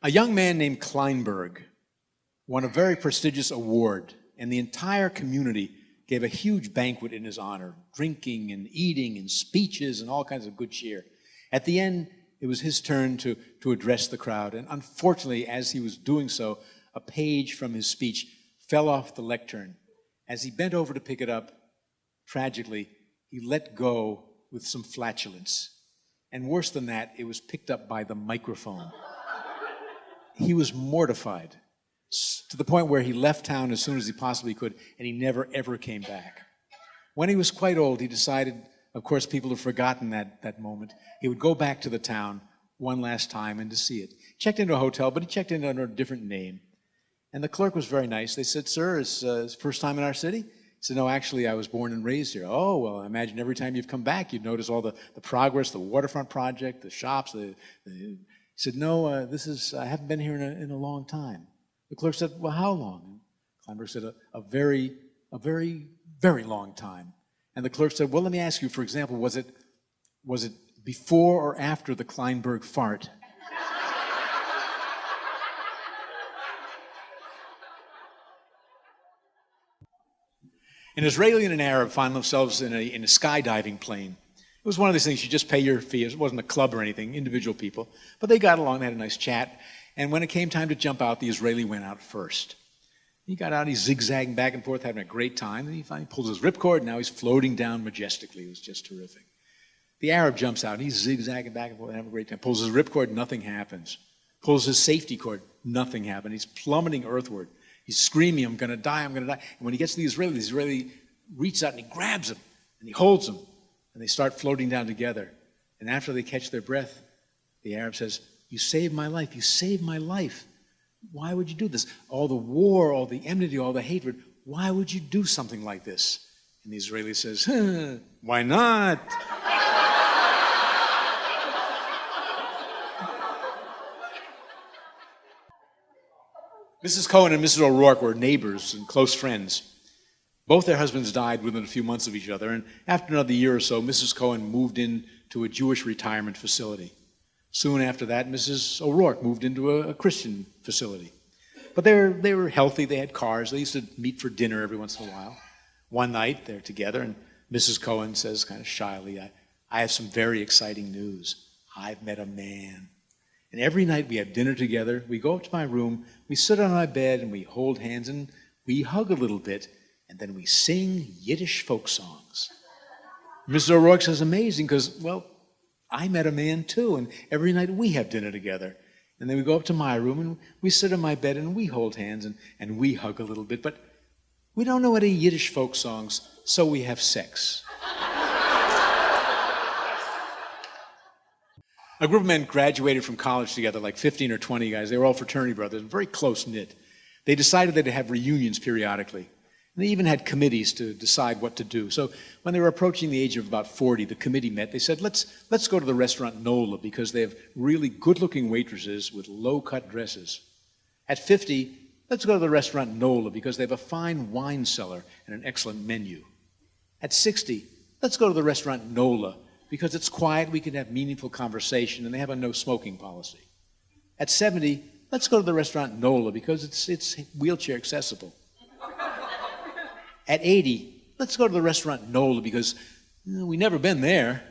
A young man named Kleinberg won a very prestigious award, and the entire community gave a huge banquet in his honor, drinking and eating and speeches and all kinds of good cheer. At the end, it was his turn to address the crowd, and unfortunately, as he was doing so, a page from his speech fell off the lectern. As he bent over to pick it up, tragically, he let go with some flatulence. And worse than that, it was picked up by the microphone. He was mortified to the point where he left town as soon as he possibly could, and he never, ever came back. When he was quite old, he decided, of course, people have forgotten that moment. He would go back to the town one last time and to see it. Checked into a hotel, but he checked in under a different name. And the clerk was very nice. They said, "Sir, it's first time in our city?" He said, "No, actually, I was born and raised here." "Oh, well, I imagine every time you've come back, you'd notice all the progress, the waterfront project, the shops." He said, "No, I haven't been here in a long time." The clerk said, "Well, how long?" And Kleinberg said, a very, very long time. And the clerk said, "Well, let me ask you, for example, was it before or after the Kleinberg fart?" An Israeli and an Arab found themselves in a skydiving plane. It was one of these things, you just pay your fee. It wasn't a club or anything, individual people. But they got along, they had a nice chat. And when it came time to jump out, the Israeli went out first. He got out, he's zigzagging back and forth, having a great time. And he finally pulls his ripcord, and now he's floating down majestically. It was just terrific. The Arab jumps out, and he's zigzagging back and forth, having a great time. Pulls his ripcord, nothing happens. Pulls his safety cord, nothing happens. He's plummeting earthward. He's screaming, "I'm going to die, I'm going to die." And when he gets to the Israeli reaches out and he grabs him, and he holds him, and they start floating down together. And after they catch their breath, the Arab says, "You saved my life, you saved my life. Why would you do this? All the war, all the enmity, all the hatred, why would you do something like this?" And the Israeli says, "Why not?" Mrs. Cohen and Mrs. O'Rourke were neighbors and close friends. Both their husbands died within a few months of each other, and after another year or so, Mrs. Cohen moved into a Jewish retirement facility. Soon after that, Mrs. O'Rourke moved into a Christian facility. But they were healthy, they had cars, they used to meet for dinner every once in a while. One night, they're together, and Mrs. Cohen says kind of shyly, I have some very exciting news. I've met a man. And every night we have dinner together, we go up to my room, we sit on my bed, and we hold hands, and we hug a little bit, and then we sing Yiddish folk songs. Mrs. O'Rourke says, "Amazing, because, well, I met a man too, and every night we have dinner together." And then we go up to my room, and we sit on my bed, and we hold hands, and we hug a little bit, but we don't know any Yiddish folk songs, so we have sex. A group of men graduated from college together, like 15 or 20 guys. They were all fraternity brothers, very close-knit. They decided they'd have reunions periodically. And they even had committees to decide what to do. So when they were approaching the age of about 40, the committee met. They said, let's go to the restaurant Nola because they have really good-looking waitresses with low-cut dresses. At 50, let's go to the restaurant Nola because they have a fine wine cellar and an excellent menu. At 60, let's go to the restaurant Nola because it's quiet, we can have meaningful conversation, and they have a no-smoking policy. At 70, let's go to the restaurant Nola because it's wheelchair accessible. At 80, let's go to the restaurant Nola because we've never been there.